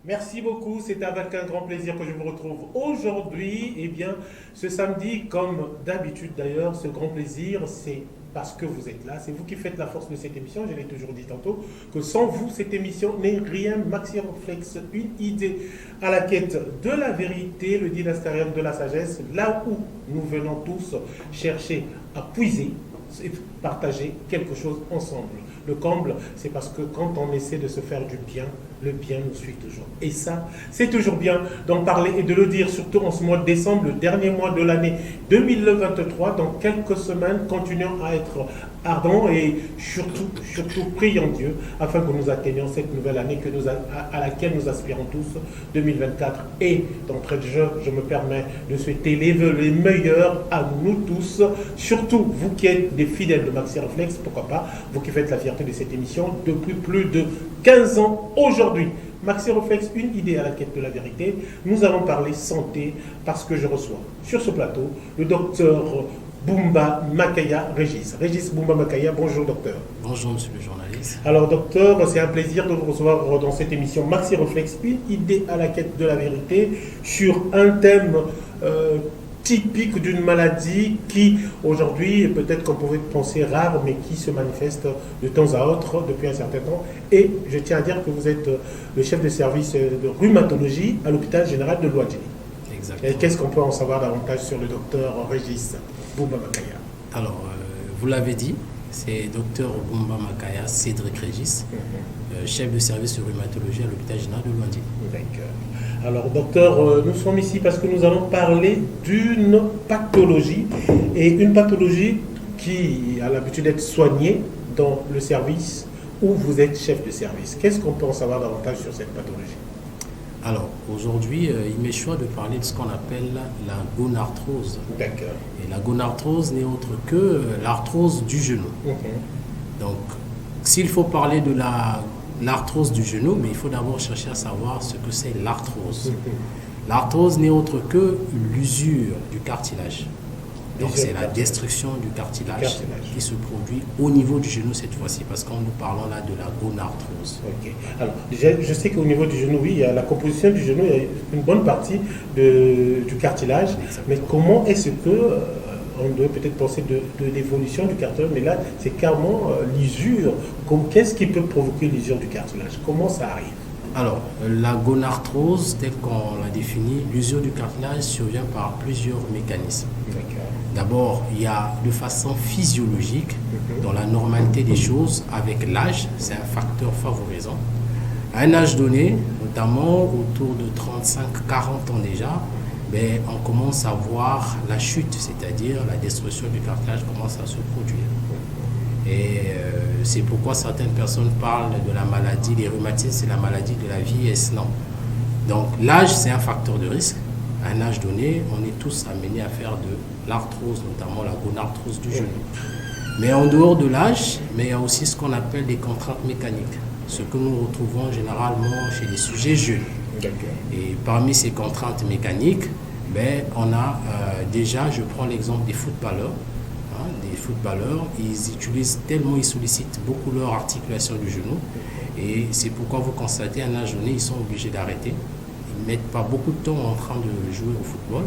Merci beaucoup, c'est avec un grand plaisir que je vous retrouve aujourd'hui. Eh bien, ce samedi, comme d'habitude d'ailleurs, ce grand plaisir, c'est parce que vous êtes là, c'est vous qui faites la force de cette émission. Je l'ai toujours dit tantôt, que sans vous, cette émission n'est rien. Maxi Reflex, une idée à la quête de la vérité, le dynastérium de la sagesse, là où nous venons tous chercher à puiser et partager quelque chose ensemble. Le comble, c'est parce que quand on essaie de se faire du bien, le bien nous suit toujours. Et ça, c'est toujours bien d'en parler et de le dire, surtout en ce mois de décembre, le dernier mois de l'année 2023. Dans quelques semaines, continuons à être ardents et surtout prions Dieu afin que nous atteignions cette nouvelle année à laquelle nous aspirons tous, 2024. Et d'entrée de jeu, je me permets de souhaiter les vœux les meilleurs à nous tous, surtout vous qui êtes des fidèles de Maxi Reflex, pourquoi pas, vous qui faites la fierté de cette émission depuis plus de 15 ans aujourd'hui. Maxi Reflex, une idée à la quête de la vérité. Nous allons parler santé parce que je reçois sur ce plateau le docteur Boumba Makaya Régis. Régis Boumba Makaya, bonjour docteur. Bonjour monsieur le journaliste. Alors docteur, c'est un plaisir de vous recevoir dans cette émission Maxi Reflex, une idée à la quête de la vérité sur un thème typique d'une maladie qui aujourd'hui peut-être qu'on pouvait penser rare mais qui se manifeste de temps à autre depuis un certain temps. Et je tiens à dire que vous êtes le chef de service de rhumatologie à l'hôpital général de Louadjili. Exactement. Et qu'est-ce qu'on peut en savoir davantage sur le docteur Régis Boumba Makaya? Alors, vous l'avez dit, c'est docteur Boumba Makaya Cédric Régis, chef de service de rhumatologie à l'hôpital général de Louadjili. D'accord. Alors, docteur, nous sommes ici parce que nous allons parler d'une pathologie, et une pathologie qui a l'habitude d'être soignée dans le service où vous êtes chef de service. Qu'est-ce qu'on peut en savoir davantage sur cette pathologie? Alors, aujourd'hui, il m'est choix de parler de ce qu'on appelle la gonarthrose. D'accord. Et la gonarthrose n'est autre que l'arthrose du genou. Donc, s'il faut parler de l'arthrose du genou, mais il faut d'abord chercher à savoir ce que c'est l'arthrose. L'arthrose n'est autre que l'usure du cartilage. Donc c'est la destruction du cartilage qui se produit au niveau du genou cette fois-ci, parce qu'on nous parlons là de la gonarthrose. Ok. Alors, je sais qu'au niveau du genou, oui, il y a la composition du genou, il y a une bonne partie du cartilage. Exactement. Mais comment est-ce que on doit peut-être penser de l'évolution du cartilage, mais là, c'est carrément l'usure. Qu'est-ce qui peut provoquer l'usure du cartilage? Comment ça arrive? Alors, la gonarthrose, telle qu'on l'a définie, l'usure du cartilage survient par plusieurs mécanismes. D'abord, il y a de façon physiologique, dans la normalité des choses, avec l'âge, c'est un facteur favorisant. À un âge donné, notamment autour de 35-40 ans déjà, on commence à voir la chute, c'est-à-dire la destruction du cartilage commence à se produire. Et c'est pourquoi certaines personnes parlent de la maladie, les rhumatismes, c'est la maladie de la vieillesse. Non. Donc l'âge, c'est un facteur de risque. À un âge donné, on est tous amenés à faire de l'arthrose, notamment la gonarthrose du genou. Mais en dehors de l'âge, il y a aussi ce qu'on appelle des contraintes mécaniques, ce que nous retrouvons généralement chez les sujets jeunes. Et parmi ces contraintes mécaniques, on a déjà, je prends l'exemple des footballeurs. Les footballeurs, ils sollicitent beaucoup leur articulation du genou. Et c'est pourquoi vous constatez à un âge donné, ils sont obligés d'arrêter. Ils ne mettent pas beaucoup de temps en train de jouer au football.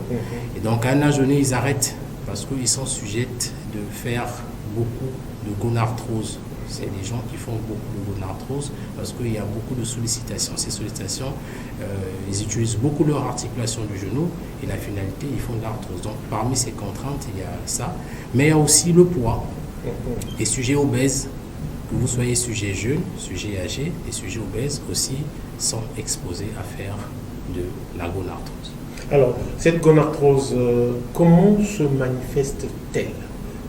Et donc à un âge donné, ils arrêtent parce qu'ils sont sujets de faire beaucoup de gonarthrose. C'est des gens qui font beaucoup de gonarthrose parce qu'il y a beaucoup de sollicitations. Ces sollicitations, ils utilisent beaucoup leur articulation du genou et la finalité, ils font de l'arthrose. Donc parmi ces contraintes, il y a ça. Mais il y a aussi le poids. Les sujets obèses, que vous soyez sujet jeune, sujet âgé, les sujets obèses aussi sont exposés à faire de la gonarthrose. Alors, cette gonarthrose, comment se manifeste-t-elle?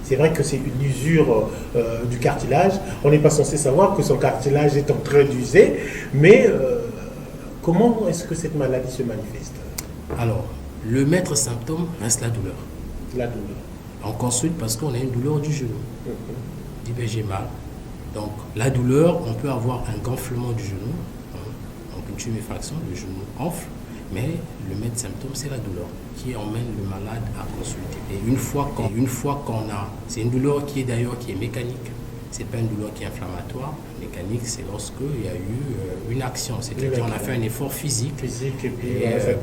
C'est vrai que c'est une usure du cartilage. On n'est pas censé savoir que son cartilage est en train d'user, mais comment est-ce que cette maladie se manifeste? Alors, le maître symptôme reste la douleur. La douleur. On consulte parce qu'on a une douleur du genou. On dit j'ai mal. Donc, la douleur, on peut avoir un gonflement du genou, donc une tuméfaction, le genou enfle. Mais le maître symptôme, c'est la douleur qui emmène le malade à consulter. Et une fois qu'on a, c'est une douleur qui est mécanique. Ce n'est pas une douleur qui est inflammatoire. Mécanique, c'est lorsqu'il y a eu une action. C'est-à-dire qu'on a fait un effort physique et puis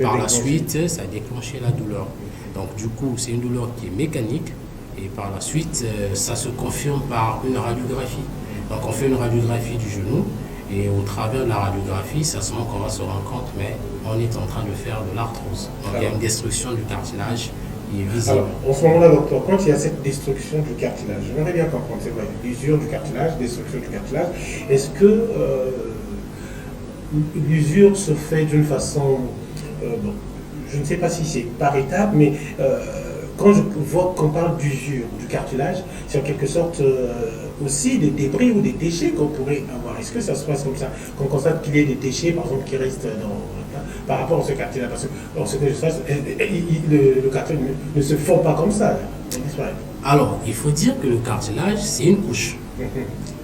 par la suite, ça a déclenché la douleur. Donc du coup, c'est une douleur qui est mécanique et par la suite, ça se confirme par une radiographie. Donc on fait une radiographie du genou et au travers de la radiographie, c'est à ce moment qu'on va se rendre compte, mais on est en train de faire de l'arthrose. Donc il y a une destruction du cartilage qui est visible. Alors, en ce moment-là, docteur, quand il y a cette destruction du cartilage, j'aimerais bien comprendre, c'est vrai, l'usure du cartilage, destruction du cartilage, est-ce que l'usure se fait d'une façon, bon, je ne sais pas si c'est par étape, mais quand je vois qu'on parle d'usure du cartilage, c'est en quelque sorte aussi des débris ou des déchets qu'on pourrait avoir. Est-ce que ça se passe comme ça? Qu'on constate qu'il y ait des déchets, par exemple, qui restent par rapport à ce cartilage? Parce que, alors, ce que je sache, le cartilage ne se fond pas comme ça. Alors, il faut dire que le cartilage, c'est une couche.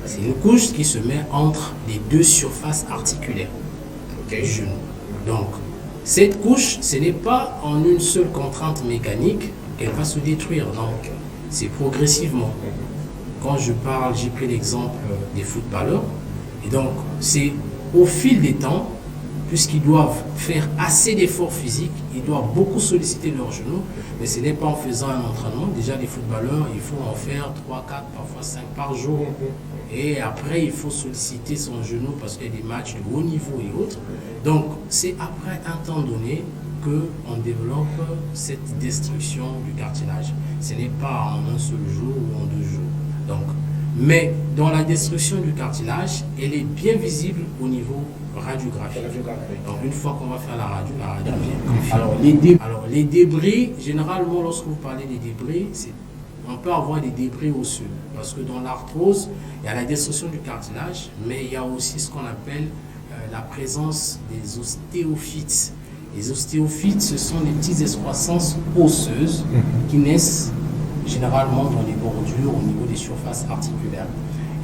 C'est une couche qui se met entre les deux surfaces articulaires du genou. Donc, cette couche, ce n'est pas en une seule contrainte mécanique qu'elle va se détruire. Donc, c'est progressivement. Quand je parle, j'ai pris l'exemple des footballeurs. Et donc, c'est au fil des temps, puisqu'ils doivent faire assez d'efforts physiques, ils doivent beaucoup solliciter leurs genoux, mais ce n'est pas en faisant un entraînement. Déjà, les footballeurs, il faut en faire 3, 4, parfois 5 par jour. Et après, il faut solliciter son genou parce qu'il y a des matchs de haut niveau et autres. Donc, c'est après un temps donné qu'on développe cette destruction du cartilage. Ce n'est pas en un seul jour ou en 2 jours. Donc, mais dans la destruction du cartilage, elle est bien visible au niveau radiographique. Donc, une fois qu'on va faire la radiographie confirme. Alors, les débris, généralement, lorsque vous parlez des débris, on peut avoir des débris osseux. Parce que dans l'arthrose, il y a la destruction du cartilage, mais il y a aussi ce qu'on appelle la présence des ostéophytes. Les ostéophytes, ce sont des petites excroissances osseuses qui naissent généralement dans les bordures au niveau des surfaces articulaires.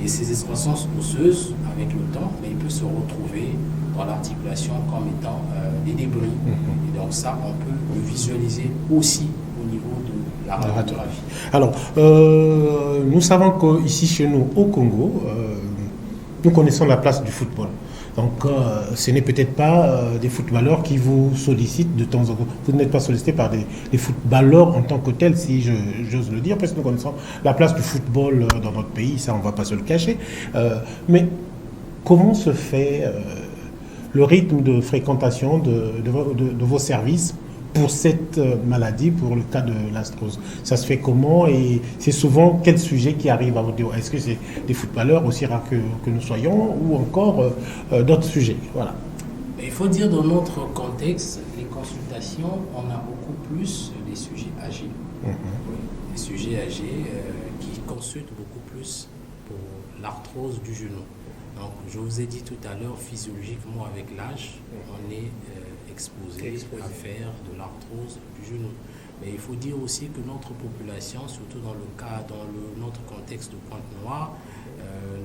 Et ces excroissances osseuses, avec le temps, mais il peut se retrouver dans l'articulation comme étant des débris. Et donc ça, on peut le visualiser aussi au niveau de la radiographie. Alors, nous savons qu'ici chez nous, au Congo, nous connaissons la place du football. Donc, ce n'est peut-être pas des footballeurs qui vous sollicitent de temps en temps. Vous n'êtes pas sollicité par des footballeurs en tant que tels, si j'ose le dire, parce que nous connaissons la place du football dans notre pays, ça on ne va pas se le cacher. Mais comment se fait le rythme de fréquentation de vos services pour cette maladie, pour le cas de l'arthrose? Ça se fait comment et c'est souvent quel sujet qui arrive à votre dire? Est-ce que c'est des footballeurs aussi rares que nous soyons ou encore d'autres sujets? Voilà. Il faut dire dans notre contexte, les consultations, on a beaucoup plus des sujets âgés. Des sujets âgés qui consultent beaucoup plus pour l'arthrose du genou. Donc, je vous ai dit tout à l'heure, physiologiquement avec l'âge, on est exposé à faire de l'arthrose du genou. Mais il faut dire aussi que notre population, surtout dans notre contexte de Pointe-Noire,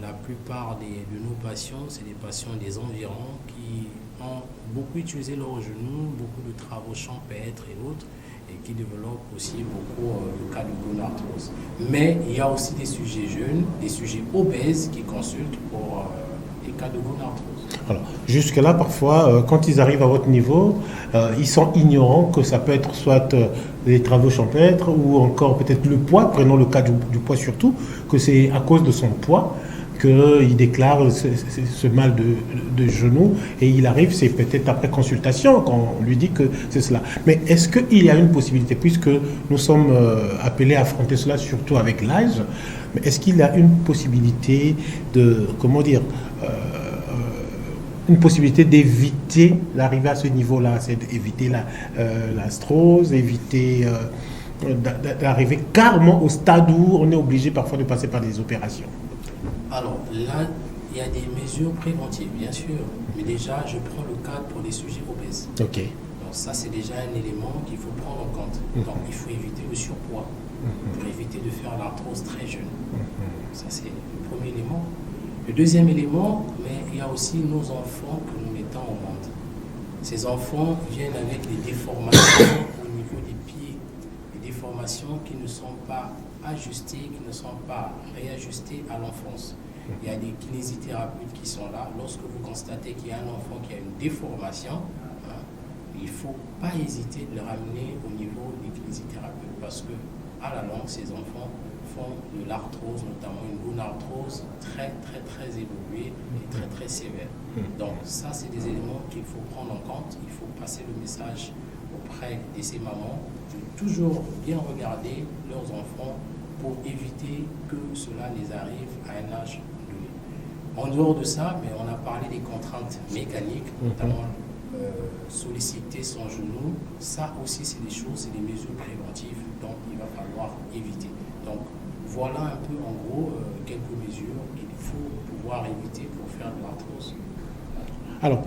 la plupart de nos patients, c'est des patients des environs qui ont beaucoup utilisé leurs genoux, beaucoup de travaux champêtres et autres, et qui développent aussi beaucoup le cas de gonarthrose. Mais il y a aussi des sujets jeunes, des sujets obèses qui consultent pour les cas de gonarthrose. Alors, jusque-là, parfois, quand ils arrivent à votre niveau, ils sont ignorants que ça peut être soit les travaux champêtres ou encore peut-être le poids, prenons le cas du poids surtout, que c'est à cause de son poids qu'il déclare ce mal de genou et il arrive, c'est peut-être après consultation qu'on lui dit que c'est cela. Mais est-ce qu'il y a une possibilité, puisque nous sommes appelés à affronter cela surtout avec l'âge, mais est-ce qu'il y a une possibilité de, comment dire, une possibilité d'éviter l'arrivée à ce niveau-là, c'est d'éviter l'arthrose, éviter d'arriver carrément au stade où on est obligé parfois de passer par des opérations? Alors là, il y a des mesures préventives, bien sûr, mais déjà, je prends le cadre pour les sujets obèses. Ok. Donc ça, c'est déjà un élément qu'il faut prendre en compte. Donc il faut éviter le surpoids pour éviter de faire l'arthrose très jeune. Ça, c'est le premier élément. Le deuxième élément, mais il y a aussi nos enfants que nous mettons au monde. Ces enfants viennent avec des déformations au niveau des pieds, des déformations qui ne sont pas ajustés, qui ne sont pas réajustés à l'enfance. Il y a des kinésithérapeutes qui sont là. Lorsque vous constatez qu'il y a un enfant qui a une déformation, il ne faut pas hésiter de le ramener au niveau des kinésithérapeutes parce que, à la longue, ces enfants font de l'arthrose, notamment une gonarthrose très, très, très évoluée et très, très sévère. Donc, ça, c'est des éléments qu'il faut prendre en compte. Il faut passer le message auprès de ces mamans de toujours bien regarder leurs enfants pour éviter que cela les arrive à un âge donné. En dehors de ça, mais on a parlé des contraintes mécaniques, notamment solliciter son genou. Ça aussi, c'est des choses, c'est des mesures préventives dont il va falloir éviter. Donc, voilà un peu en gros quelques mesures qu'il faut pouvoir éviter pour faire de l'arthrose. Alors,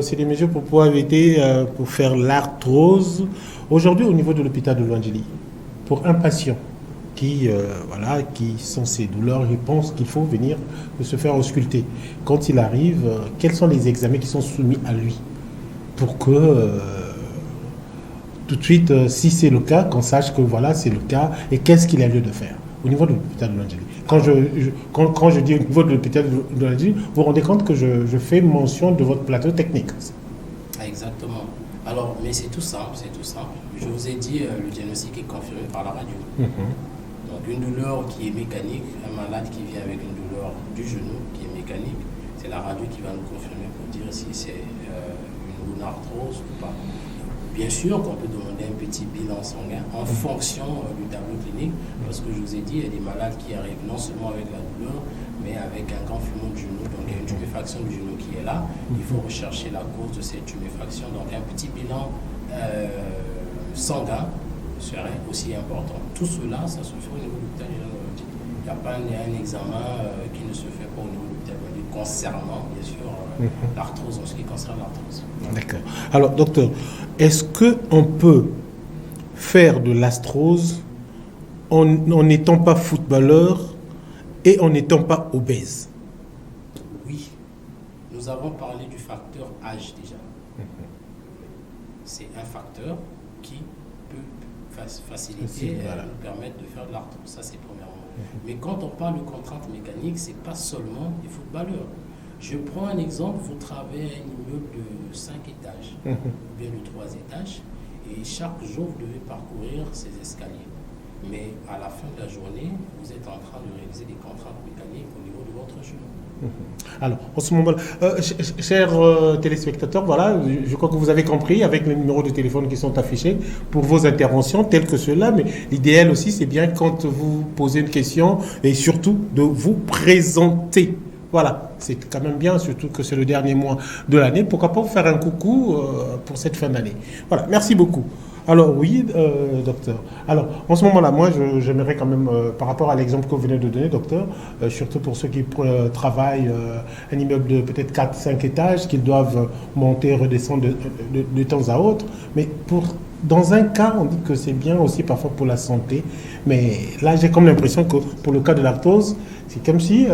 c'est des mesures pour pouvoir éviter pour faire l'arthrose. Aujourd'hui, au niveau de l'hôpital de Loandjili, pour un patient qui sont ces douleurs, je pense qu'il faut venir se faire ausculter. Quand il arrive, quels sont les examens qui sont soumis à lui pour que tout de suite, si c'est le cas, qu'on sache que voilà, c'est le cas et qu'est-ce qu'il a lieu de faire au niveau de l'hôpital de Loandjili. Quand je dis au niveau de l'hôpital de Loandjili, vous vous rendez compte que je fais mention de votre plateau technique. Exactement. Alors, mais c'est tout simple, Je vous ai dit, le diagnostic est confirmé par la radio. Donc, une douleur qui est mécanique, un malade qui vient avec une douleur du genou qui est mécanique, c'est la radio qui va nous confirmer pour dire si c'est une arthrose ou pas. Bien sûr qu'on peut demander un petit bilan sanguin en fonction du tableau clinique, parce que je vous ai dit, il y a des malades qui arrivent non seulement avec la douleur, mais avec un gonflement du genou, donc il y a une tuméfaction du genou qui est là. Il faut rechercher la cause de cette tuméfaction, donc un petit bilan sanguin serait aussi important. Tout cela, ça se fait au niveau de l'hôpital de Loandjili. Il n'y a pas un examen qui ne se fait pas au niveau de l'hôpital de Loandjili concernant, bien sûr, l'arthrose, en ce qui concerne l'arthrose. D'accord. Alors, docteur, est-ce qu'on peut faire de l'arthrose en n'étant pas footballeur et en n'étant pas obèse? Oui. Nous avons parlé du facteur âge déjà. C'est un facteur qui peut faciliter nous permettre de faire de l'arthrose. Ça, c'est premièrement. Mais quand on parle de contraintes mécaniques, ce n'est pas seulement les footballeurs. Je prends un exemple, vous travaillez à un immeuble de 5 étages, ou bien de 3 étages, et chaque jour, vous devez parcourir ces escaliers. Mais à la fin de la journée, vous êtes en train de réaliser des contraintes mécaniques au niveau de votre genou. Alors, en ce moment-là, chers téléspectateurs, voilà, je crois que vous avez compris avec les numéros de téléphone qui sont affichés pour vos interventions telles que ceux-là, mais l'idéal aussi, c'est bien quand vous posez une question et surtout de vous présenter. Voilà, c'est quand même bien, surtout que c'est le dernier mois de l'année. Pourquoi pas vous faire un coucou pour cette fin d'année. Voilà, merci beaucoup. Alors oui, docteur. Alors, en ce moment-là, moi, j'aimerais quand même, par rapport à l'exemple que vous venez de donner, docteur, surtout pour ceux qui travaillent un immeuble de peut-être 4-5 étages, qu'ils doivent monter et redescendre de temps à autre. Mais dans un cas, on dit que c'est bien aussi parfois pour la santé. Mais là, j'ai comme l'impression que pour le cas de l'arthrose, c'est comme si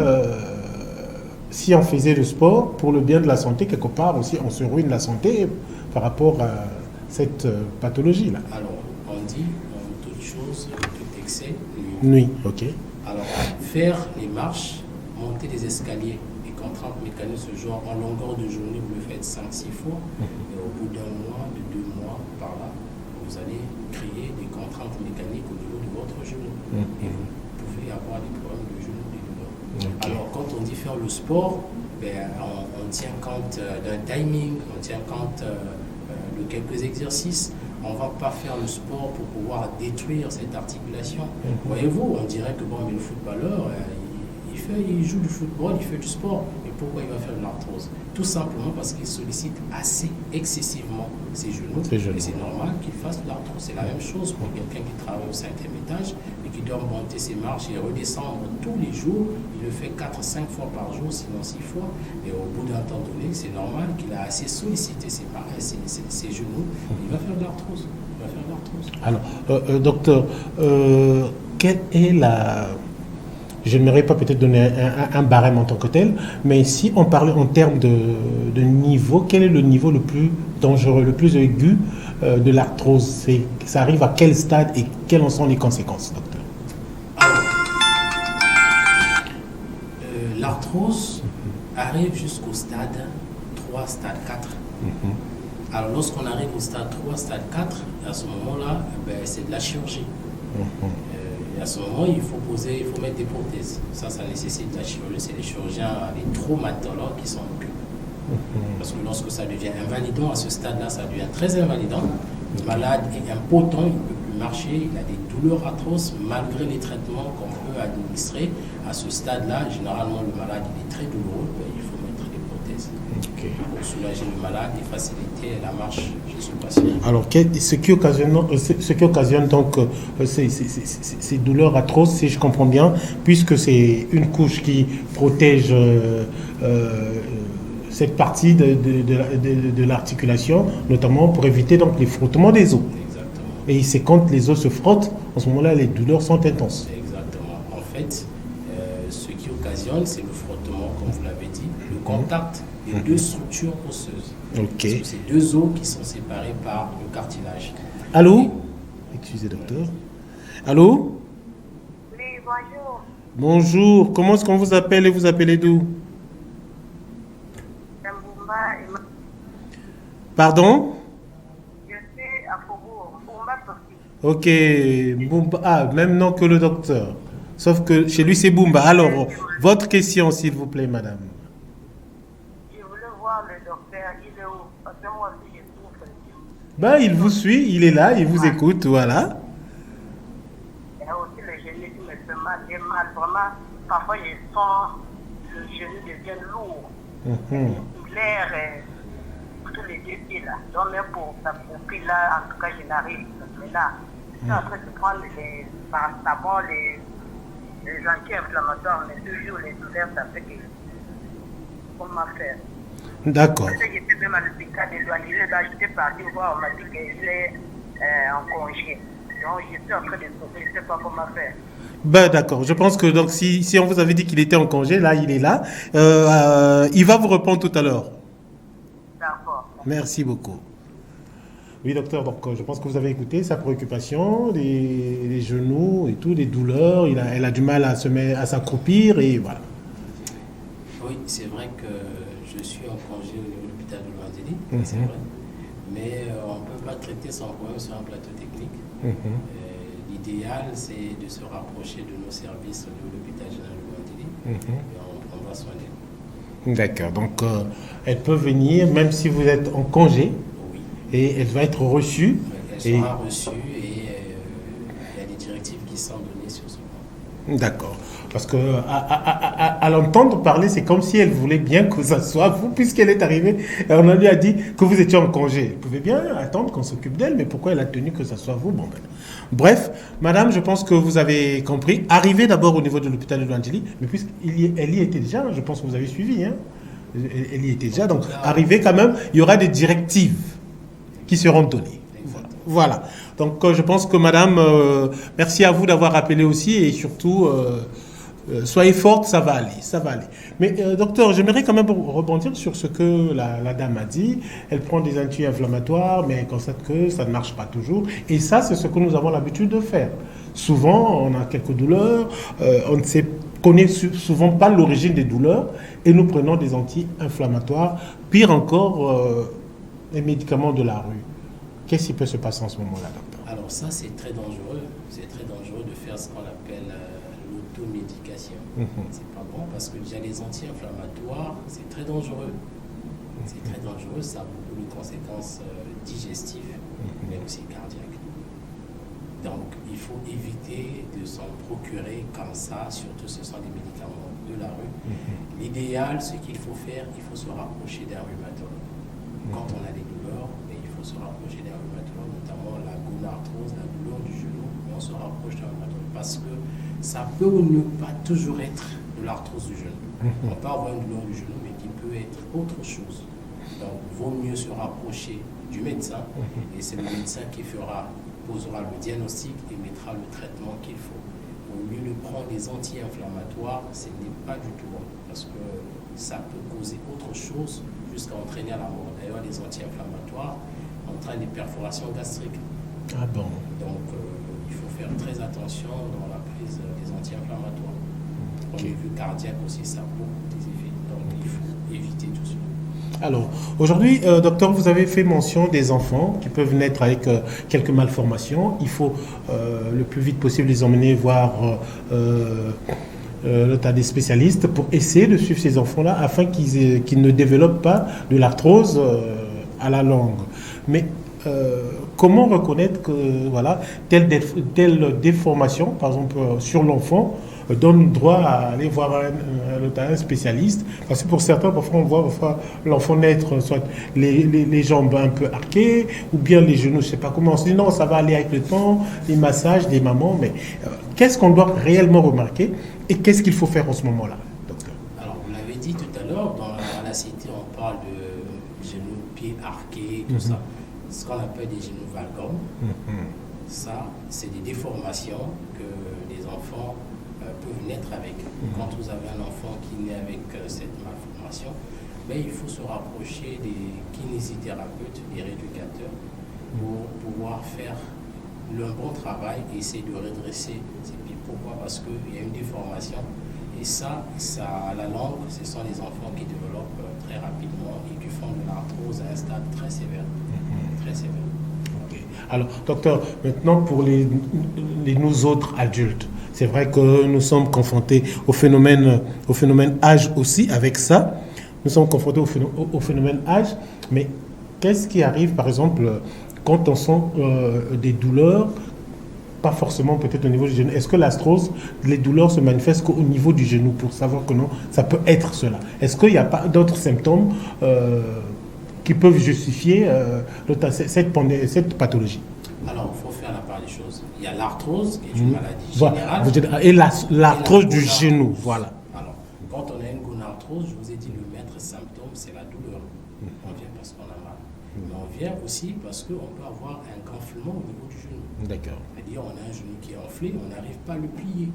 on faisait le sport pour le bien de la santé, quelque part aussi, on se ruine la santé par rapport à cette pathologie-là. Alors, on dit, en toute chose, tout excès nuit. Ok. Alors, faire les marches, monter les escaliers, les contraintes mécaniques ce genre, en longueur de journée, vous le faites 5-6 fois, et au bout d'un mois, de 2 mois, par là, vous allez créer des contraintes mécaniques au niveau de votre genou. Et vous pouvez avoir des problèmes de genou, des douleurs. Alors, quand on dit faire le sport, on tient compte d'un timing, on tient compte de quelques exercices. On ne va pas faire le sport pour pouvoir détruire cette articulation. Voyez-vous, on dirait que mais le footballeur, il joue du football, il fait du sport. Mais pourquoi il va faire de l'arthrose? Tout simplement parce qu'il sollicite assez excessivement ses genoux. Et c'est normal qu'il fasse de l'arthrose. C'est la même chose pour quelqu'un qui travaille au 5e étage et qui doit monter ses marches et redescendre tous les jours. Il le fait 4-5 fois par jour, sinon 6 fois. Et au bout d'un temps donné, c'est normal qu'il a assez sollicité ses genoux. Il va faire de l'arthrose. Alors, docteur, quelle est la... Je n'aimerais pas peut-être donner un barème en tant que tel, mais si on parlait en termes de niveau, quel est le niveau le plus dangereux, le plus aigu de l'arthrose? Ça arrive à quel stade et quelles en sont les conséquences, docteur? l'arthrose arrive jusqu'au stade 3, stade 4. Alors, lorsqu'on arrive au stade 3, stade 4, à ce moment-là, c'est de la chirurgie. Et à ce moment, il faut mettre des prothèses. Ça nécessite de la chirurgie. C'est les chirurgiens, les traumatologues qui s'en occupent. Parce que lorsque ça devient invalidant, à ce stade-là, ça devient très invalidant. Le malade est impotent, il ne peut plus marcher, il a des douleurs atroces malgré les traitements qu'on peut administrer. À ce stade-là, généralement, le malade il est très douloureux, il faut mettre des prothèses pour soulager le malade et faciliter la marche chez ce patient. Alors, ce qui occasionne donc ces douleurs atroces, si je comprends bien, puisque c'est une couche qui protège cette partie de l'articulation, notamment pour éviter donc les frottements des os. Exactement. Et c'est quand les os se frottent, en ce moment-là, les douleurs sont intenses. Exactement. En fait, ce qui occasionne, c'est le frottement, comme vous l'avez dit, le contact des deux structures osseuses. Parce que c'est deux os qui sont séparés par le cartilage. Allô? Excusez, docteur. Allô? Oui, bonjour. Bonjour. Comment est-ce qu'on vous appelle et vous appelez d'où? Pardon? Je suis à Faubourg, Boumba Toki. Ok, Boumba. Ah, même nom que le docteur. Sauf que chez lui, c'est Boumba. Alors, votre question, s'il vous plaît, madame. Je voulais voir le docteur, il est où? Parce que moi aussi, je souffre. Ben, il vous suit, il est là, il vous écoute, voilà. Il y a aussi le genou qui me fait mal. J'ai mal, vraiment. Parfois, je sens le genou devient lourd. L'air tous les deux pieds là. Donc, même pour ça, là, en tout cas, je n'arrive. Mais là, je suis en train de prendre les paracetamol, les anti-inflammatoires, mais toujours les douleurs, ça fait que. Comment faire? D'accord. Parce que j'étais même à l'hôpital de Douanier, là, j'étais parti voir, on m'a dit qu'il est en congé. Donc, j'étais en train de sauter, je ne sais pas comment faire. Ben d'accord, je pense que donc si on vous avait dit qu'il était en congé, là il est là. Il va vous répondre tout à l'heure. D'accord. Merci beaucoup. Oui docteur, donc je pense que vous avez écouté sa préoccupation, les genoux et tout, les douleurs, elle a du mal à s'accroupir et voilà. Oui, c'est vrai que je suis en congé au niveau de l'hôpital de Louandéli, c'est vrai. Mais on ne peut pas traiter son problème sur un plateau technique. L'idéal, c'est de se rapprocher de nos services au niveau de l'hôpital général de Louandéli et on va soigner. D'accord, donc elle peut venir même si vous êtes en congé. Oui. Et elle va être reçue. Elle sera reçue et il y a des directives qui sont données sur ce point. D'accord. Parce que à l'entendre parler, c'est comme si elle voulait bien que ça soit vous, puisqu'elle est arrivée. Et on lui a dit que vous étiez en congé. Vous pouvez bien attendre qu'on s'occupe d'elle, mais pourquoi elle a tenu que ça soit vous? Bon, ben. Bref, madame, je pense que vous avez compris. Arrivez d'abord au niveau de l'hôpital de Louandéli, mais puisqu'elle y était déjà, je pense que vous avez suivi. Hein. Elle y était déjà, donc arrivez quand même, il y aura des directives qui seront données. Voilà. Donc je pense que madame, merci à vous d'avoir appelé aussi et surtout, soyez forte, ça va aller, ça va aller. Mais docteur, j'aimerais quand même rebondir sur ce que la dame a dit. Elle prend des anti-inflammatoires, mais elle constate que ça ne marche pas toujours. Et ça, c'est ce que nous avons l'habitude de faire. Souvent, on a quelques douleurs, on ne connaît souvent pas l'origine des douleurs et nous prenons des anti-inflammatoires. Pire encore, les médicaments de la rue. Qu'est-ce qui peut se passer en ce moment-là, docteur? Alors ça, c'est très dangereux. C'est très dangereux de faire ce qu'on appelle l'automédication. C'est pas bon parce que déjà les anti-inflammatoires, c'est très dangereux. C'est très dangereux, ça a beaucoup de conséquences digestives, mais aussi cardiaques. Donc il faut éviter de s'en procurer comme ça, surtout ce sont des médicaments de la rue. L'idéal, ce qu'il faut faire, il faut se rapprocher d'un rhumatologue. Quand on a des douleurs, il faut se rapprocher d'un rhumatologue, notamment la gonarthrose, la douleur du genou, mais on se rapproche d'un rhumatologue parce que ça peut ou ne pas toujours être de l'arthrose du genou. On peut avoir une douleur du genou, mais qui peut être autre chose. Donc, il vaut mieux se rapprocher du médecin, et c'est le médecin qui posera le diagnostic et mettra le traitement qu'il faut. Au lieu de prendre des anti-inflammatoires, ce n'est pas du tout bon, parce que ça peut causer autre chose jusqu'à entraîner à la mort. D'ailleurs, les anti-inflammatoires entraînent des perforations gastriques. Ah bon? Donc, il faut faire très attention dans la prise des anti-inflammatoires. Au niveau cardiaque aussi, ça a beaucoup des effets. Donc, il faut éviter tout ça. Alors, aujourd'hui, docteur, vous avez fait mention des enfants qui peuvent naître avec quelques malformations. Il faut le plus vite possible les emmener voir le tas des spécialistes pour essayer de suivre ces enfants-là afin qu'ils ne développent pas de l'arthrose à la langue. Mais comment reconnaître que voilà, telle déformation, par exemple sur l'enfant, donne droit à aller voir un spécialiste? Parce que pour certains, parfois, on voit l'enfant naître, soit les jambes un peu arquées, ou bien les genoux, je ne sais pas comment. On se dit non, ça va aller avec le temps, les massages, des mamans, mais qu'est-ce qu'on doit réellement remarquer et qu'est-ce qu'il faut faire en ce moment-là, docteur? Alors, vous l'avez dit tout à l'heure, dans la cité, on parle de genoux, pieds arqués, tout ça. Ce qu'on appelle des genoux valgums. Ça, c'est des déformations que les enfants peuvent naître avec. Quand vous avez un enfant qui naît avec cette malformation, ben, il faut se rapprocher des kinésithérapeutes, des rééducateurs, pour pouvoir faire le bon travail et essayer de redresser ses pieds. Pourquoi? Parce qu'il y a une déformation. Et ça, la langue, ce sont les enfants qui développent très rapidement et qui font de l'arthrose à un stade très sévère. Très sévère. Okay. Alors, docteur, maintenant pour nous autres adultes, c'est vrai que nous sommes confrontés au phénomène âge aussi avec ça. Nous sommes confrontés au phénomène âge, mais qu'est-ce qui arrive, par exemple, quand on sent des douleurs, pas forcément peut-être au niveau du genou? Est-ce que l'arthrose, les douleurs se manifestent qu'au niveau du genou, pour savoir que non, ça peut être cela? Est-ce qu'il n'y a pas d'autres symptômes qui peuvent justifier cette pathologie? Alors, il faut faire la part des choses. Il y a l'arthrose, qui est une maladie générale. Voilà. Et l'arthrose du genou, voilà. Alors, quand on a une gonarthrose, je vous ai dit, le maître symptôme, c'est la douleur. On vient parce qu'on a mal. Mais on vient aussi parce qu'on peut avoir un gonflement au niveau du genou. D'accord. C'est-à-dire, on a un genou qui est enflé, on n'arrive pas à le plier.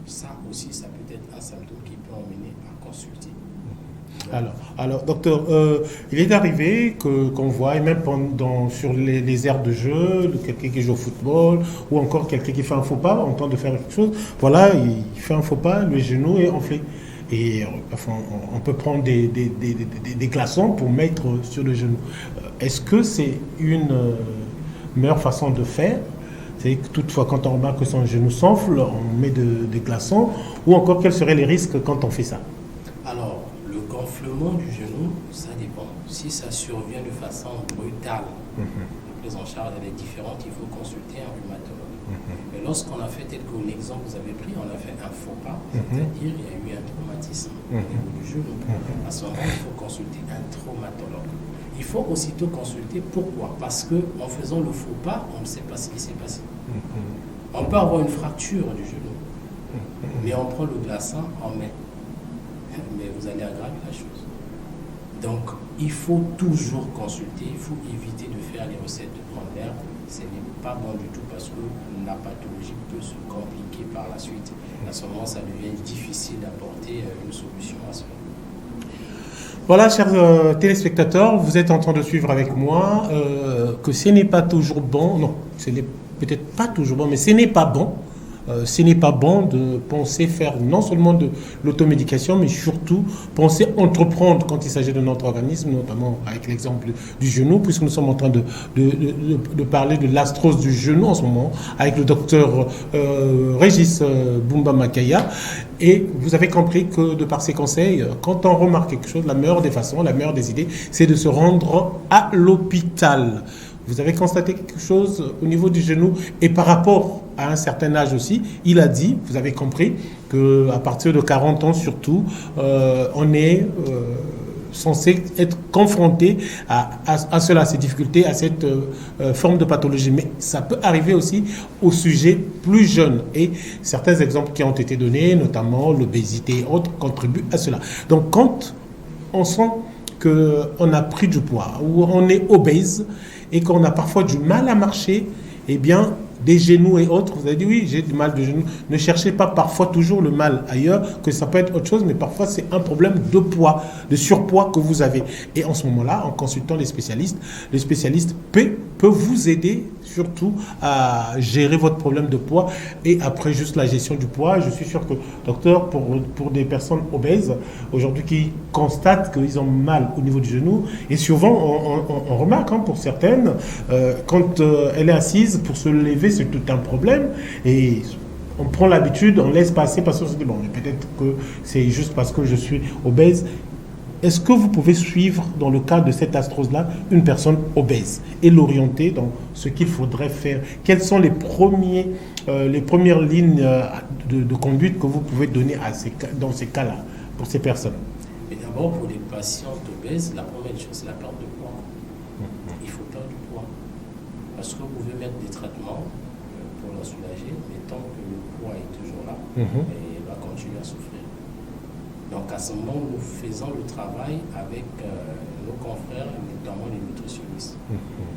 Ça aussi, ça peut être un symptôme qui peut emmener à consulter. Alors, docteur, il est arrivé qu'on voit, et même sur les aires de jeu, quelqu'un qui joue au football, ou encore quelqu'un qui fait un faux pas, en train de faire quelque chose, voilà, il fait un faux pas, le genou est enflé. Et enfin, on peut prendre des glaçons pour mettre sur le genou. Est-ce que c'est une meilleure façon de faire? C'est que toutefois, quand on remarque que son genou s'enfle, on met des glaçons, ou encore quels seraient les risques quand on fait ça? Alors, le gonflement du genou, ça dépend. Si ça survient de façon brutale, la prise en charge elle est différente, il faut consulter un rhumatologue. Mais lorsqu'on a fait, tel que l'exemple que vous avez pris, on a fait un faux pas, c'est-à-dire il y a eu un traumatisme au niveau du genou. À ce moment, il faut consulter un traumatologue. Il faut aussitôt consulter. Pourquoi? Parce qu'en faisant le faux pas, on ne sait pas ce qui s'est passé. On peut avoir une fracture du genou, mais on prend le glaçon, on met. Mais vous allez aggraver la chose. Donc, il faut toujours consulter, il faut éviter de faire les recettes de prendre l'air. Ce n'est pas bon du tout parce que la pathologie peut se compliquer par la suite. À ce moment, ça devient difficile d'apporter une solution à cela. Voilà, chers téléspectateurs, vous êtes en train de suivre avec moi que ce n'est pas toujours bon, non, ce n'est peut-être pas toujours bon, mais ce n'est pas bon. Ce n'est pas bon de penser faire non seulement de l'automédication, mais surtout penser entreprendre quand il s'agit de notre organisme, notamment avec l'exemple du genou, puisque nous sommes en train de parler de l'arthrose du genou en ce moment, avec le docteur Régis Bumba Makaya. Et vous avez compris que de par ces conseils, quand on remarque quelque chose, la meilleure des façons, la meilleure des idées, c'est de se rendre à l'hôpital. Vous avez constaté quelque chose au niveau du genou et par rapport à un certain âge aussi, il a dit, vous avez compris, qu'à partir de 40 ans surtout, on est censé être confronté à cela, à ces difficultés, à cette forme de pathologie. Mais ça peut arriver aussi au sujet plus jeune. Et certains exemples qui ont été donnés, notamment l'obésité et autres, contribuent à cela. Donc quand on sent qu'on a pris du poids ou on est obèse, et qu'on a parfois du mal à marcher, eh bien, des genoux et autres, vous avez dit oui, j'ai du mal de genoux. Ne cherchez pas parfois toujours le mal ailleurs, que ça peut être autre chose, mais parfois c'est un problème de poids, de surpoids que vous avez. Et en ce moment-là, en consultant les spécialistes peut vous aider surtout à gérer votre problème de poids. Et après juste la gestion du poids, je suis sûr que, docteur, pour des personnes obèses, aujourd'hui qui constatent qu'ils ont mal au niveau du genou, et souvent on remarque pour certaines, quand elle est assise, pour se lever, c'est tout un problème. Et on prend l'habitude, on laisse passer parce qu'on se dit, bon, mais peut-être que c'est juste parce que je suis obèse. Est-ce que vous pouvez suivre, dans le cas de cette arthrose-là, une personne obèse et l'orienter dans ce qu'il faudrait faire? Quelles sont les premières lignes de conduite que vous pouvez donner dans ces cas-là, pour ces personnes? Et d'abord, pour les patients obèses, la première chose, c'est la perte de poids. Il faut perdre du poids. Parce que vous pouvez mettre des traitements pour la soulager, mais tant que le poids est toujours là, elle va continuer à souffrir. Donc à ce moment, nous faisons le travail avec nos confrères, notamment les nutritionnistes,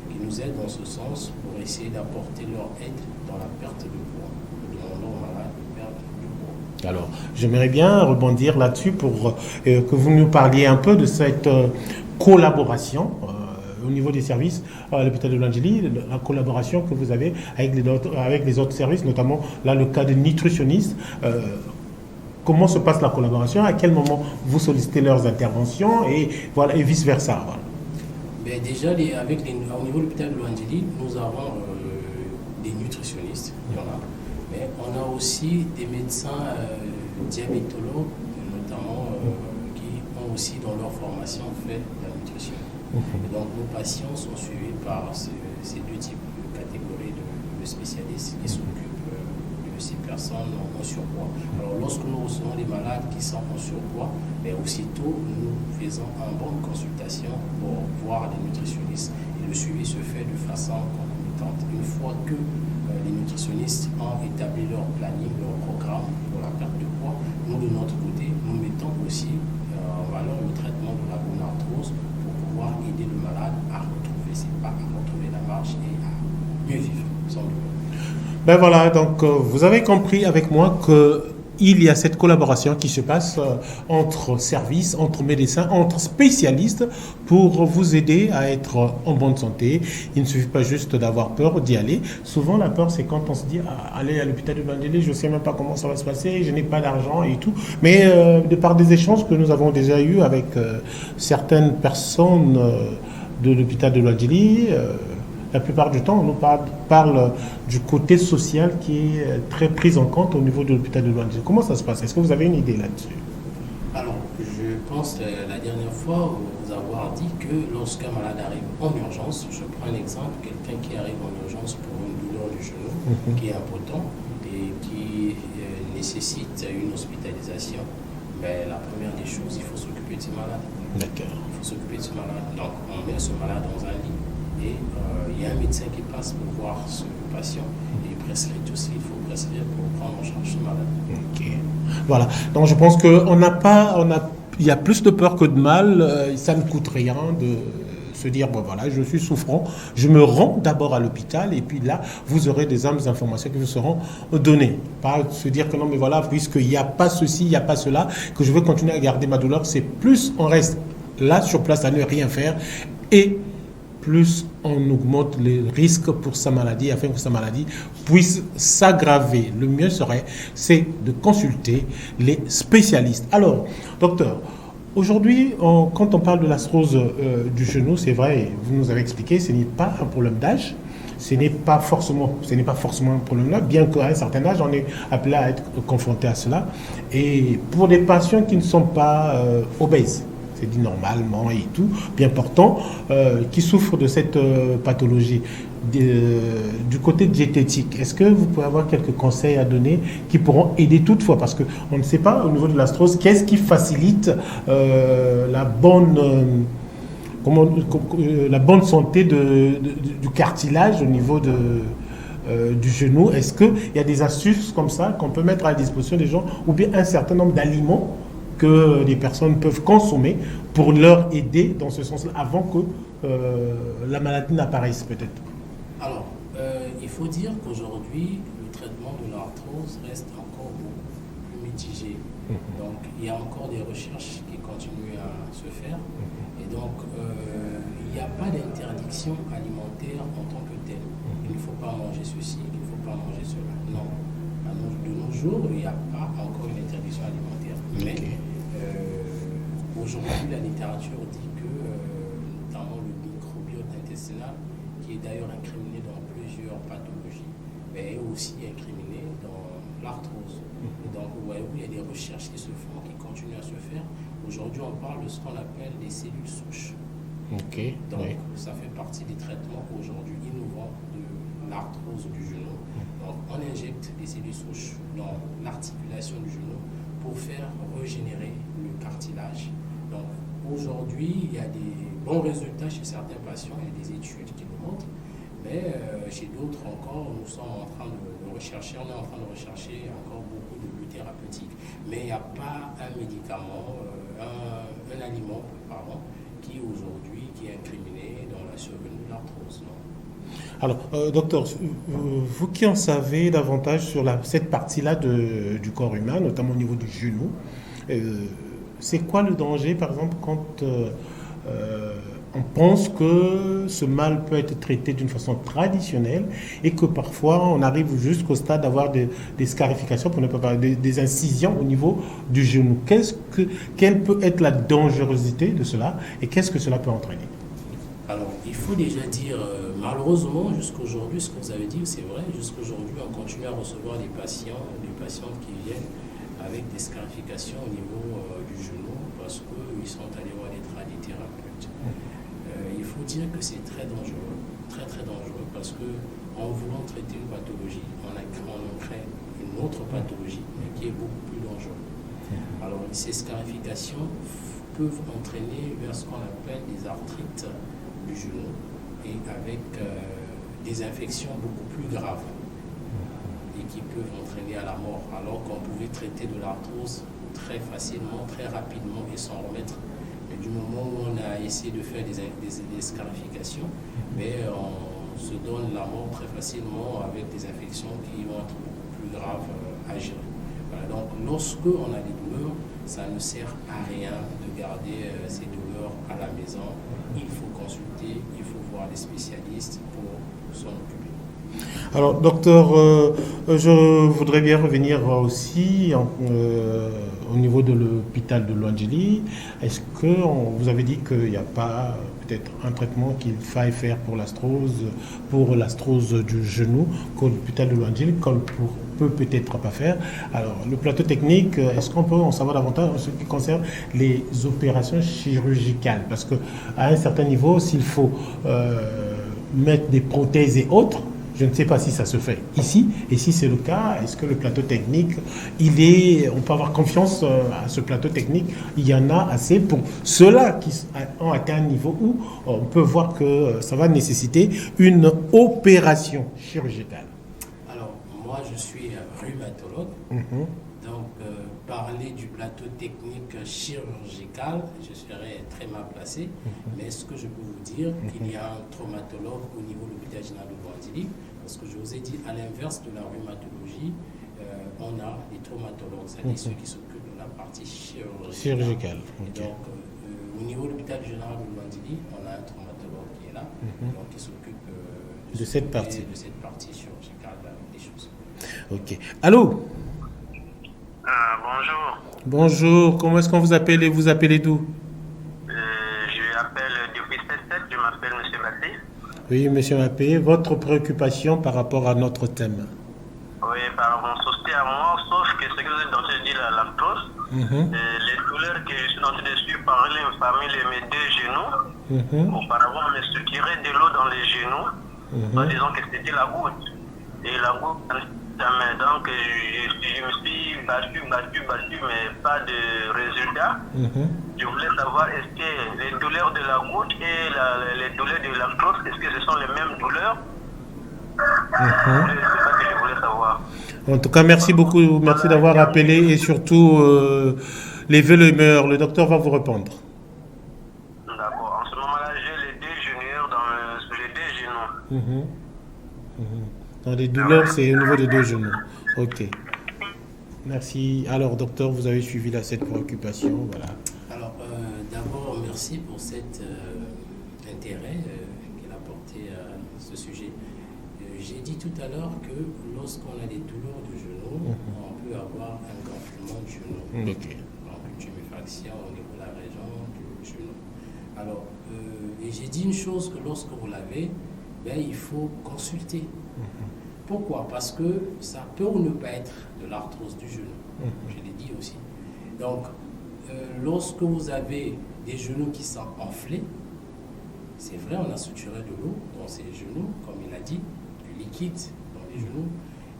qui nous aident dans ce sens pour essayer d'apporter leur aide dans la perte de poids. Nous demandons aux malades de perdre du poids. Alors, j'aimerais bien rebondir là-dessus pour que vous nous parliez un peu de cette collaboration au niveau des services à l'hôpital de Lwangeli, la collaboration que vous avez avec les autres services, notamment là le cas des nutritionnistes. Comment se passe la collaboration? À quel moment vous sollicitez leurs interventions et vice-versa? Voilà. Ben déjà, au niveau de l'hôpital de Lwangeli, nous avons des nutritionnistes, il y en a, mais on a aussi des médecins diabétologues, notamment, qui ont aussi dans leur formation fait la nutrition. Et donc nos patients sont suivis par ces deux types de catégories de spécialistes qui s'occupent ces personnes en surpoids. Alors lorsque nous recevons des malades qui sont en surpoids, mais aussitôt nous faisons une bonne consultation pour voir les nutritionnistes. Et le suivi se fait de façon concomitante. Une fois que les nutritionnistes ont établi leur planning, leur programme pour la perte de poids, nous de notre côté, nous mettons aussi en valeur le traitement de la gonarthrose pour pouvoir aider le malade à retrouver ses pas, à retrouver la marche et à mieux vivre sans douleur. Ben voilà, donc vous avez compris avec moi qu'il y a cette collaboration qui se passe entre services, entre médecins, entre spécialistes pour vous aider à être en bonne santé. Il ne suffit pas juste d'avoir peur d'y aller. Souvent, la peur, c'est quand on se dit aller à l'hôpital de Lwangeli, je ne sais même pas comment ça va se passer, je n'ai pas d'argent et tout. Mais de par des échanges que nous avons déjà eus avec certaines personnes de l'hôpital de Lwangeli, la plupart du temps, on nous parle du côté social qui est très pris en compte au niveau de l'hôpital de Lwangeli. Comment ça se passe? Est-ce que vous avez une idée là-dessus? Alors, je pense la dernière fois vous avoir dit que lorsqu'un malade arrive en urgence, je prends un exemple, quelqu'un qui arrive en urgence pour une douleur du genou, qui est impotent et qui nécessite une hospitalisation, la première des choses, il faut s'occuper de ce malade. D'accord. Il faut s'occuper de ce malade. Donc, on met ce malade dans un lit. Et il y a un médecin qui passe pour voir ce patient et il prescrit tout ce qu'il faut prescrire pour prendre en charge ce malade. Ok. Voilà. Donc je pense il y a plus de peur que de mal. Ça ne coûte rien de se dire, bon voilà, je suis souffrant, je me rends d'abord à l'hôpital et puis là, vous aurez des informations qui vous seront données. Pas se dire que non, mais voilà, puisqu'il n'y a pas ceci, il n'y a pas cela, que je veux continuer à garder ma douleur. C'est plus on reste là sur place à ne rien faire et plus on augmente les risques pour sa maladie, afin que sa maladie puisse s'aggraver. Le mieux c'est de consulter les spécialistes. Alors, docteur, aujourd'hui, quand on parle de l'arthrose du genou, c'est vrai, vous nous avez expliqué, ce n'est pas un problème d'âge, ce n'est pas forcément un problème-là, bien qu'à un certain âge, on est appelé à être confronté à cela. Et pour des patients qui ne sont pas obèses, c'est dit normalement et tout, bien portant, qui souffrent de cette pathologie. Du côté diététique, est-ce que vous pouvez avoir quelques conseils à donner qui pourront aider toutefois? Parce qu'on ne sait pas au niveau de l'arthrose, qu'est-ce qui facilite la bonne santé du cartilage au niveau du genou? Est-ce qu'il y a des astuces comme ça qu'on peut mettre à la disposition des gens, ou bien un certain nombre d'aliments que les personnes peuvent consommer pour leur aider dans ce sens-là avant que la maladie n'apparaisse peut-être? Alors, il faut faut dire qu'aujourd'hui, le traitement de l'arthrose reste encore beaucoup plus mitigé. Donc, il y a encore des recherches qui continuent à se faire. Et donc, il n'y a pas d'interdiction alimentaire en tant que telle. Il ne faut pas manger ceci, il ne faut pas manger cela. Non. De nos jours, il n'y a pas encore une interdiction alimentaire. Mais aujourd'hui, la littérature dit que, notamment le microbiote intestinal, qui est d'ailleurs incriminé dans plusieurs pathologies, mais est aussi incriminé dans l'arthrose. Et donc, vous voyez, il y a des recherches qui se font, qui continuent à se faire. Aujourd'hui, on parle de ce qu'on appelle des cellules souches. Donc, ça fait partie des traitements aujourd'hui innovants de l'arthrose du genou. Donc, on injecte des cellules souches dans l'articulation du genou pour faire régénérer le cartilage. Donc, aujourd'hui, il y a des bons résultats chez certains patients, il y a des études qui le montrent, mais chez d'autres encore, nous sommes en train de rechercher, on est en train de rechercher encore beaucoup de buts thérapeutiques. Mais il n'y a pas un médicament, un aliment, pardon, qui aujourd'hui qui est incriminé dans la survenue de l'arthrose. Alors, docteur, vous qui en savez davantage sur cette partie-là du corps humain, notamment au niveau du genou, c'est quoi le danger, par exemple, quand on pense que ce mal peut être traité d'une façon traditionnelle et que parfois on arrive jusqu'au stade d'avoir des scarifications, pour ne pas parler des incisions au niveau du genou. Quelle peut être la dangerosité de cela et qu'est-ce que cela peut entraîner? Alors, il faut déjà dire, malheureusement, jusqu'aujourd'hui, ce que vous avez dit, c'est vrai, jusqu'aujourd'hui, on continue à recevoir des patients, des patientes qui viennent avec des scarifications au niveau du genou parce qu'ils sont allés voir des tradithérapeutes. Il faut dire que c'est très dangereux, très très dangereux, parce qu'en voulant traiter une pathologie, on crée une autre pathologie, mais qui est beaucoup plus dangereuse. Alors, ces scarifications peuvent entraîner vers ce qu'on appelle des arthrites du genou et avec des infections beaucoup plus graves et qui peuvent entraîner à la mort, alors qu'on pouvait traiter de l'arthrose très facilement, très rapidement et s'en remettre. Mais du moment où on a essayé de faire des scarifications, mais on se donne la mort très facilement avec des infections qui vont être beaucoup plus graves à gérer. Voilà, donc lorsque on a des douleurs, ça ne sert à rien de garder ces douleurs à la maison. Il faut consulter, il faut voir les spécialistes pour s'en occuper. Alors, docteur, je voudrais bien revenir aussi au niveau de l'hôpital de Luandjili. Est-ce que vous avez dit qu'il n'y a pas peut-être un traitement qu'il faille faire pour l'arthrose du genou que l'hôpital de Luandjili peut peut-être pas faire? Alors, le plateau technique, est-ce qu'on peut en savoir davantage en ce qui concerne les opérations chirurgicales? Parce qu'à un certain niveau, s'il faut mettre des prothèses et autres, je ne sais pas si ça se fait ici. Et si c'est le cas, est-ce que le plateau technique, on peut avoir confiance à ce plateau technique? Il y en a assez pour ceux-là qui ont atteint un niveau où on peut voir que ça va nécessiter une opération chirurgicale. Alors, moi, je suis rhumatologue. Donc, parler du plateau technique chirurgical, je serais très mal placé. Mais ce que je peux vous dire, qu'il y a un traumatologue au niveau de l'hôpital général de Luandjili, parce que je vous ai dit, à l'inverse de la rhumatologie, on a des traumatologues, c'est-à-dire ceux qui s'occupent de la partie chirurgicale. Et donc, au niveau de l'hôpital général de Luandjili, on a un traumatologue qui est là, donc qui s'occupe de cette partie chirurgicale des choses. Ok. Allô? Bonjour. Bonjour, comment est-ce qu'on vous appelle et vous appelez d'où? Je m'appelle depuis 7-7, je m'appelle M. Maté. Oui, M. Maté, votre préoccupation par rapport à notre thème? Oui, par mon souci à moi, sauf que ce que vous êtes en train de dire, l'arthrose, les douleurs que je suis en train de suivre parmi mes deux genoux, auparavant, on me structurait de l'eau dans les genoux, en disant que c'était la goutte. Et la goutte, donc je me suis battu, mais pas de résultat. Je voulais savoir, est-ce que les douleurs de la goutte et les douleurs de l'arthrose, est-ce que ce sont les mêmes douleurs? C'est ça que je voulais savoir. En tout cas, merci beaucoup, merci d'avoir appelé et surtout, levez l'humeur, le docteur va vous répondre. D'accord, en ce moment-là, j'ai les deux genoux sur les deux genoux. Dans les douleurs, c'est au niveau des deux genoux. Ok. Merci. Alors, docteur, vous avez suivi là cette préoccupation. Voilà. Alors, d'abord, merci pour cet intérêt qu'elle a porté à ce sujet. J'ai dit tout à l'heure que lorsqu'on a des douleurs de genoux, on peut avoir un gonflement du genou. Ok. Donc, une tuméfaction au niveau de la région du genou. Alors, et j'ai dit une chose, que lorsque vous l'avez, il faut consulter. Pourquoi? Parce que ça peut ou ne pas être de l'arthrose du genou. Je l'ai dit aussi. Donc, lorsque vous avez des genoux qui sont enflés, c'est vrai, on a suturé de l'eau dans ces genoux, comme il a dit, du liquide dans les genoux.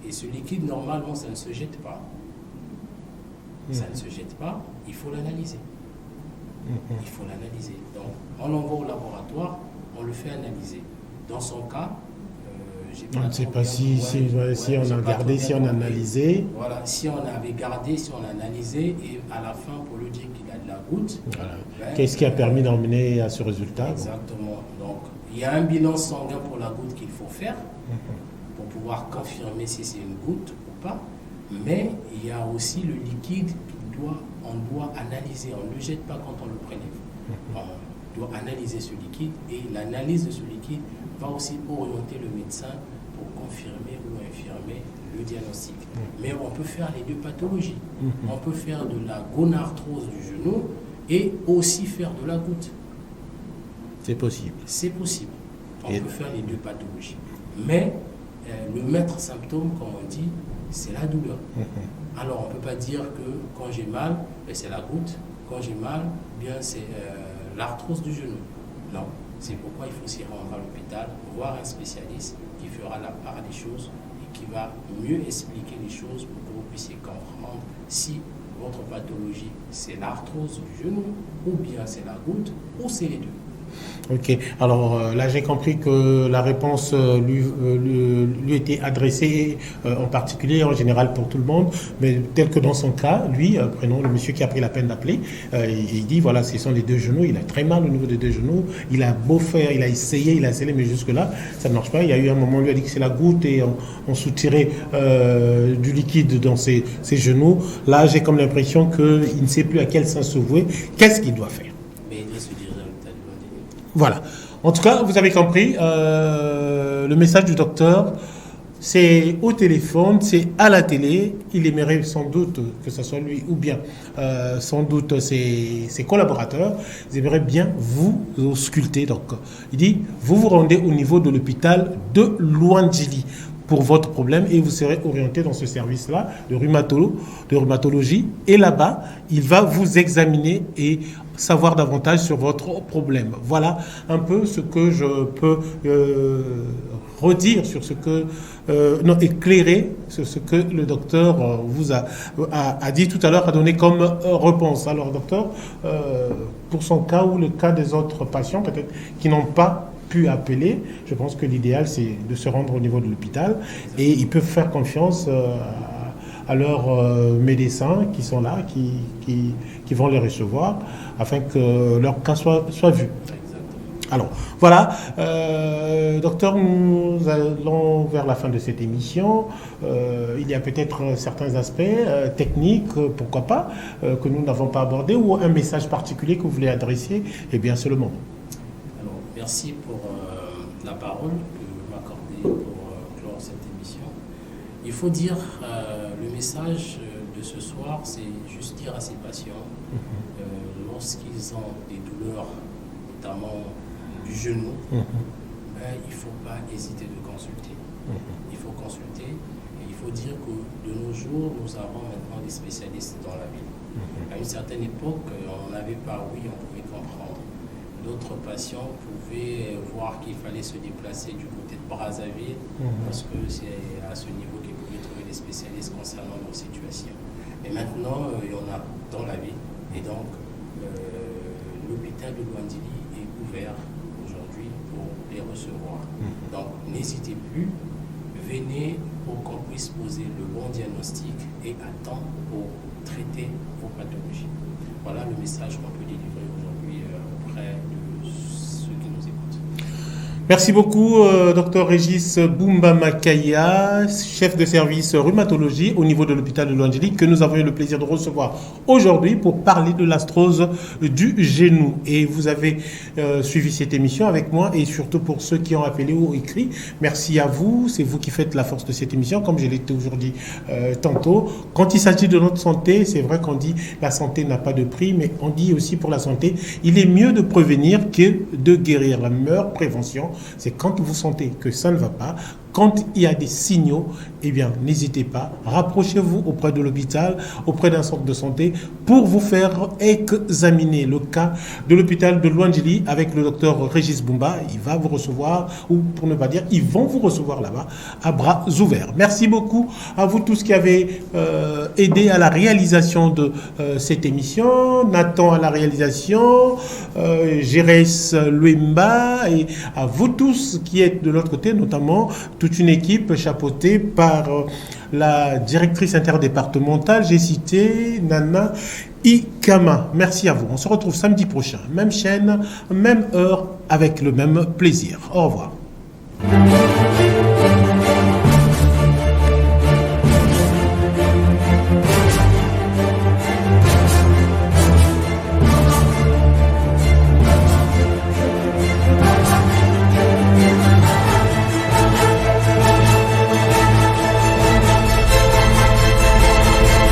Et ce liquide, normalement, ça ne se jette pas. Ça ne se jette pas, il faut l'analyser. Il faut l'analyser. Donc, on l'envoie au laboratoire, on le fait analyser. Dans son cas, on ne sait pas si on a gardé, si on a analysé. Voilà, si on avait gardé, si on a analysé, et à la fin, pour lui dire qu'il a de la goutte. Voilà. Qu'est-ce qui a permis d'emmener à ce résultat? Exactement. Donc, il y a un bilan sanguin pour la goutte qu'il faut faire pour pouvoir confirmer si c'est une goutte ou pas. Mais il y a aussi le liquide on doit analyser. On ne le jette pas quand on le prélève. On doit analyser ce liquide et l'analyse de ce liquide va aussi orienter le médecin pour confirmer ou infirmer le diagnostic. Mais on peut faire les deux pathologies. On peut faire de la gonarthrose du genou et aussi faire de la goutte. C'est possible. C'est possible. On peut faire les deux pathologies. Mais le maître symptôme, comme on dit, c'est la douleur. Alors, on ne peut pas dire que quand j'ai mal, c'est la goutte. Quand j'ai mal, bien c'est l'arthrose du genou. Non. C'est pourquoi il faut s'y rendre à l'hôpital, voir un spécialiste qui fera la part des choses et qui va mieux expliquer les choses pour que vous puissiez comprendre si votre pathologie c'est l'arthrose du genou ou bien c'est la goutte ou c'est les deux. Ok, alors là j'ai compris que la réponse lui était adressée en particulier, en général pour tout le monde, mais tel que dans son cas, lui, prenons le monsieur qui a pris la peine d'appeler, il dit voilà, ce sont les deux genoux, il a très mal au niveau des deux genoux, il a beau faire, il a essayé, mais jusque-là, ça ne marche pas. Il y a eu un moment, on lui a dit que c'est la goutte et on soutirait du liquide dans ses genoux. Là, j'ai comme l'impression qu'il ne sait plus à quel sens se vouer. Qu'est-ce qu'il doit faire? Voilà. En tout cas, vous avez compris, le message du docteur, c'est au téléphone, c'est à la télé. Il aimerait sans doute que ce soit lui ou bien sans doute ses collaborateurs. Ils aimeraient bien vous ausculter. Donc, il dit, vous vous rendez au niveau de l'hôpital de Louandjili pour votre problème et vous serez orienté dans ce service-là de rhumatologie. Et là-bas, il va vous examiner et savoir davantage sur votre problème. Voilà un peu ce que je peux redire sur ce que... éclairer sur ce que le docteur vous a dit tout à l'heure, a donné comme réponse. Alors, docteur, pour son cas ou le cas des autres patients, peut-être qui n'ont pas pu appeler, je pense que l'idéal, c'est de se rendre au niveau de l'hôpital et ils peuvent faire confiance à leurs médecins qui sont là, qui vont les recevoir, afin que leur cas soit vu. Alors, voilà, docteur, nous allons vers la fin de cette émission. Il y a peut-être certains aspects techniques, pourquoi pas, que nous n'avons pas abordés, ou un message particulier que vous voulez adresser, eh bien, c'est le moment. Alors, merci pour la parole que vous m'accordez pour clore cette émission. Il faut dire, le message de ce soir, c'est juste dire à ces patients, lorsqu'ils ont des douleurs, notamment du genou, il ne faut pas hésiter de consulter. Il faut consulter et il faut dire que de nos jours, nous avons maintenant des spécialistes dans la ville. À une certaine époque, on n'avait pas, oui, on pouvait comprendre. D'autres patients pouvaient voir qu'il fallait se déplacer du côté de Brazzaville parce que c'est à ce niveau qu'ils pouvaient trouver des spécialistes concernant leur situation. Mais maintenant, il y en a dans la ville et donc l'hôpital de Louandjili est ouvert aujourd'hui pour les recevoir. Donc n'hésitez plus, venez pour qu'on puisse poser le bon diagnostic et à temps pour traiter vos pathologies. Voilà le message qu'on peut délivrer aujourd'hui auprès de ceux qui nous écoutent. Merci beaucoup, Dr Régis Boumba Makaya, chef de service rhumatologie au niveau de l'hôpital de Louangélie, que nous avons eu le plaisir de recevoir aujourd'hui pour parler de l'arthrose du genou. Et vous avez suivi cette émission avec moi, et surtout pour ceux qui ont appelé ou écrit, merci à vous. C'est vous qui faites la force de cette émission, comme je l'ai aujourd'hui tantôt. Quand il s'agit de notre santé, c'est vrai qu'on dit la santé n'a pas de prix, mais on dit aussi pour la santé, il est mieux de prévenir que de guérir. La meilleure prévention, c'est quand vous sentez que ça ne va pas, quand il y a des signaux, eh bien, n'hésitez pas, rapprochez-vous auprès de l'hôpital, auprès d'un centre de santé, pour vous faire examiner. Le cas de l'hôpital de Louangélie avec le docteur Régis Boumba, il va vous recevoir, ou pour ne pas dire, ils vont vous recevoir là-bas à bras ouverts. Merci beaucoup à vous tous qui avez aidé à la réalisation de cette émission. Nathan à la réalisation, Jérès Luemba, et à vous tous qui êtes de l'autre côté, notamment toute une équipe chapeautée par la directrice interdépartementale, j'ai cité Nana Ikama. Merci à vous. On se retrouve samedi prochain, même chaîne, même heure, avec le même plaisir. Au revoir.